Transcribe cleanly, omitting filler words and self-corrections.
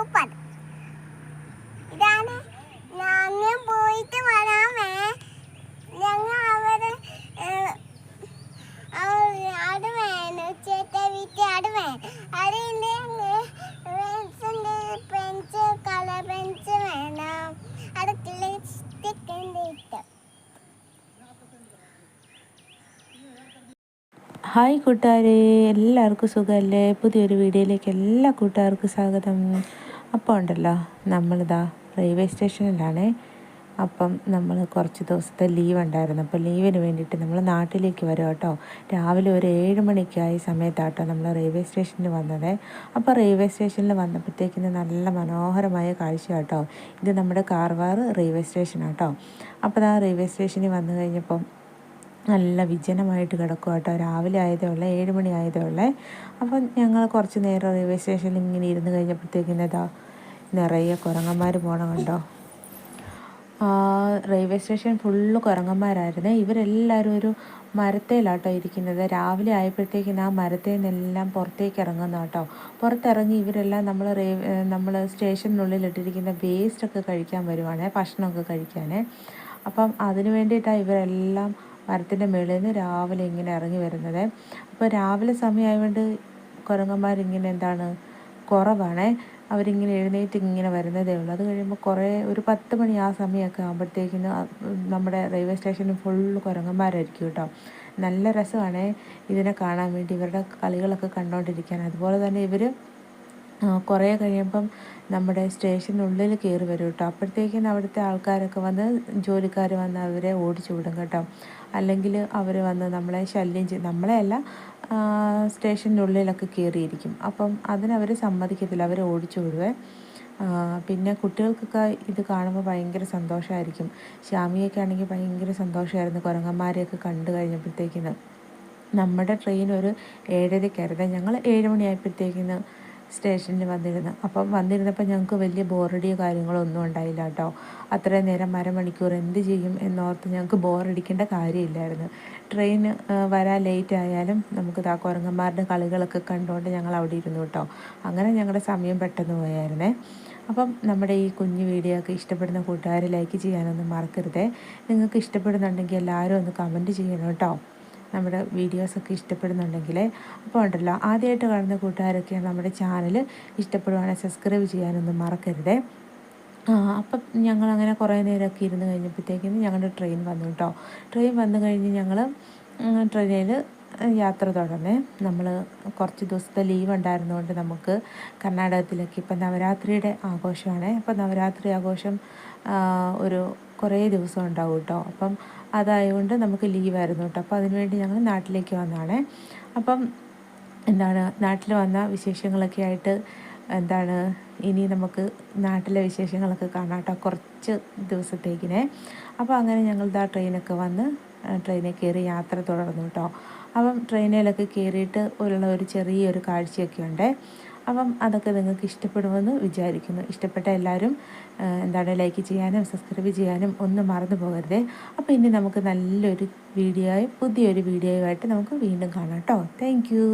Super. ഇതാണ് ഞങ്ങൾ പോയിട്ട് വരാമേ. ഞങ്ങൾ അവിടെ വേണം ചേട്ടാ വീട്ടിൽ അവിടെ വേണം. അതിൻ്റെ പെൻസിൻ്റെ പെൻസിൽ കളർ പെൻസിൽ വേണം. അത് ലിപ്സ്റ്റിക് ഇട്ട്. ഹായ് കൂട്ടുകാരെ, എല്ലാവർക്കും സുഖമല്ലേ? പുതിയൊരു വീഡിയോയിലേക്ക് എല്ലാ കൂട്ടുകാർക്കും സ്വാഗതം. അപ്പോൾ ഉണ്ടല്ലോ, നമ്മളിതാ റെയിൽവേ സ്റ്റേഷനിലാണ്. അപ്പം നമ്മൾ കുറച്ച് ദിവസത്തെ ലീവ് ഉണ്ടായിരുന്നു. അപ്പോൾ ലീവിന് വേണ്ടിയിട്ട് നമ്മൾ നാട്ടിലേക്ക് വരും കേട്ടോ. രാവിലെ ഒരു 7 മണിക്കായ സമയത്താട്ടോ നമ്മൾ റെയിൽവേ സ്റ്റേഷനിൽ വന്നത്. അപ്പോൾ റെയിൽവേ സ്റ്റേഷനിൽ വന്നപ്പോഴത്തേക്കിന് നല്ല മനോഹരമായ കാഴ്ച കേട്ടോ. ഇത് നമ്മുടെ കാർവാർ റെയിൽവേ സ്റ്റേഷനാണ് കേട്ടോ. അപ്പോൾ ആ റെയിൽവേ സ്റ്റേഷനിൽ വന്നു കഴിഞ്ഞപ്പം നല്ല വിജനമായിട്ട് കിടക്കും കേട്ടോ. രാവിലെ ആയതേ ഉള്ളേ, 7 മണി ആയതേ ഉള്ളേ. അപ്പം ഞങ്ങൾ കുറച്ച് നേരം റെയിൽവേ സ്റ്റേഷനിൽ ഇങ്ങനെ ഇരുന്ന് കഴിഞ്ഞപ്പോഴത്തേക്കിന് ഇതാ നിറയെ കുരങ്ങന്മാർ പോകണം കണ്ടോ. റെയിൽവേ സ്റ്റേഷൻ ഫുള്ള് കുരങ്ങന്മാരായിരുന്നു. ഇവരെല്ലാവരും ഒരു മരത്തേലാട്ടോ ഇരിക്കുന്നത്. രാവിലെ ആയപ്പോഴത്തേക്കിന് ആ മരത്തിൽ നിന്നെല്ലാം പുറത്തേക്ക് ഇറങ്ങുന്ന കേട്ടോ. പുറത്തിറങ്ങി ഇവരെല്ലാം നമ്മൾ സ്റ്റേഷനുള്ളിലിട്ടിരിക്കുന്ന വേസ്റ്റൊക്കെ കഴിക്കാൻ വരുവാണേ, ഭക്ഷണമൊക്കെ കഴിക്കാനേ. അപ്പം അതിന് വേണ്ടിയിട്ടാണ് ഇവരെല്ലാം മരത്തിൻ്റെ മുകളിൽ നിന്ന് രാവിലെ ഇങ്ങനെ ഇറങ്ങി വരുന്നത്. അപ്പോൾ രാവിലെ സമയമായതുകൊണ്ട് കുരങ്ങന്മാരിങ്ങനെ കുറവാണേ. അവരിങ്ങനെ എഴുന്നേറ്റ് ഇങ്ങനെ വരുന്നതേ ഉള്ളൂ. അത് കഴിയുമ്പോൾ ഒരു 10 മണി ആ സമയമൊക്കെ ആകുമ്പോഴത്തേക്കിന് നമ്മുടെ റെയിൽവേ സ്റ്റേഷനിൽ ഫുള്ള് കുരങ്ങന്മാരായിരിക്കും കേട്ടോ. നല്ല രസമാണ് ഇതിനെ കാണാൻ വേണ്ടി, ഇവരുടെ കളികളൊക്കെ കണ്ടുകൊണ്ടിരിക്കാൻ. അതുപോലെ തന്നെ ഇവർ കുറേ കഴിയുമ്പം നമ്മുടെ സ്റ്റേഷനുള്ളിൽ കയറി വരും കേട്ടോ. അപ്പോഴത്തേക്കും അവിടുത്തെ ആൾക്കാരൊക്കെ വന്ന്, ജോലിക്കാർ വന്ന് അവരെ ഓടിച്ചു വിടും കേട്ടോ. അല്ലെങ്കിൽ അവർ വന്ന് നമ്മളെ ശല്യം ചെയ്യും. നമ്മളെയല്ല, സ്റ്റേഷനുള്ളിലൊക്കെ കയറിയിരിക്കും. അപ്പം അതിനവർ സമ്മതിക്കത്തില്ല, അവർ ഓടിച്ചു വിടുവേ. പിന്നെ കുട്ടികൾക്കൊക്കെ ഇത് കാണുമ്പോൾ ഭയങ്കര സന്തോഷമായിരിക്കും. ശ്യാമിയൊക്കെ ആണെങ്കിൽ ഭയങ്കര സന്തോഷമായിരുന്നു കുരങ്ങന്മാരെയൊക്കെ കണ്ടു കഴിഞ്ഞപ്പോഴത്തേക്കിന്. നമ്മുടെ ട്രെയിൻ ഒരു 7:30 ഞങ്ങൾ 7 മണിയായപ്പോഴത്തേക്കിന് സ്റ്റേഷനിൽ വന്നിരുന്നപ്പോൾ ഞങ്ങൾക്ക് വലിയ ബോറടിയോ കാര്യങ്ങളോ ഒന്നും ഉണ്ടായില്ല കേട്ടോ. അത്രയും നേരം അരമണിക്കൂർ എന്ത് ചെയ്യും എന്നോർത്ത് ഞങ്ങൾക്ക് ബോറടിക്കേണ്ട കാര്യമില്ലായിരുന്നു. ട്രെയിൻ വരാൻ ലേറ്റ് ആയാലും നമുക്ക് കുരങ്ങന്മാരുടെ കളികളൊക്കെ കണ്ടുകൊണ്ട് ഞങ്ങൾ അവിടെ ഇരുന്നു കേട്ടോ. അങ്ങനെ ഞങ്ങളുടെ സമയം പെട്ടെന്ന് പോയായിരുന്നേ. അപ്പം നമ്മുടെ ഈ കുഞ്ഞു വീഡിയോ ഒക്കെ ഇഷ്ടപ്പെടുന്ന കൂട്ടുകാർ ലൈക്ക് ചെയ്യാനൊന്നും മറക്കരുതേ. നിങ്ങൾക്ക് ഇഷ്ടപ്പെടുന്നുണ്ടെങ്കിൽ എല്ലാവരും ഒന്ന് കമൻറ്റ് ചെയ്യണം കേട്ടോ, നമ്മുടെ വീഡിയോസൊക്കെ ഇഷ്ടപ്പെടുന്നുണ്ടെങ്കിൽ. അപ്പോൾ ഉണ്ടല്ലോ, ആദ്യമായിട്ട് കാണുന്ന കൂട്ടുകാരൊക്കെയാണ് നമ്മുടെ ചാനൽ ഇഷ്ടപ്പെടുവാണെങ്കിൽ സബ്സ്ക്രൈബ് ചെയ്യാനൊന്നും മറക്കരുതേ. അപ്പം ഞങ്ങളങ്ങനെ കുറേ നേരമൊക്കെ ഇരുന്ന് കഴിഞ്ഞപ്പോഴത്തേക്കും ഞങ്ങളുടെ ട്രെയിൻ വന്നു കേട്ടോ. ട്രെയിൻ വന്നു കഴിഞ്ഞ് ഞങ്ങൾ ട്രെയിനിൽ യാത്ര തുടർന്നേ. നമ്മൾ കുറച്ച് ദിവസത്തെ ലീവ് ഉണ്ടായിരുന്നതുകൊണ്ട് നമുക്ക് കർണാടകത്തിലേക്ക് ഇപ്പം നവരാത്രിയുടെ ആഘോഷമാണ്. അപ്പം നവരാത്രി ആഘോഷം കുറേ ദിവസം ഉണ്ടാവും കേട്ടോ. അപ്പം അതായതുകൊണ്ട് നമുക്ക് ലീവായിരുന്നു കേട്ടോ. അപ്പോൾ അതിനുവേണ്ടി ഞങ്ങൾ നാട്ടിലേക്ക് വന്നതാണ്. അപ്പം നാട്ടിൽ വന്ന വിശേഷങ്ങളൊക്കെ ആയിട്ട് ഇനി നമുക്ക് നാട്ടിലെ വിശേഷങ്ങളൊക്കെ കാണാം കേട്ടോ, കുറച്ച് ദിവസത്തേക്കിനെ. അപ്പോൾ അങ്ങനെ ഞങ്ങൾ ട്രെയിനൊക്കെ വന്ന് ട്രെയിനിൽ കയറി യാത്ര തുടർന്നു കേട്ടോ. അപ്പം ട്രെയിനിലൊക്കെ കയറിയിട്ട് ഒരു ചെറിയൊരു കാഴ്ചയൊക്കെ ഉണ്ട്. അപ്പം അതൊക്കെ നിങ്ങൾക്ക് ഇഷ്ടപ്പെടുമെന്ന് വിചാരിക്കുന്നു. ഇഷ്ടപ്പെട്ട എല്ലാവരും ലൈക്ക് ചെയ്യാനും സബ്സ്ക്രൈബ് ചെയ്യാനും ഒന്നും മറന്നു പോകരുതേ. അപ്പോൾ ഇനി നമുക്ക് നല്ലൊരു പുതിയൊരു വീഡിയോയുമായിട്ട് നമുക്ക് വീണ്ടും കാണാം കേട്ടോ. Thank you.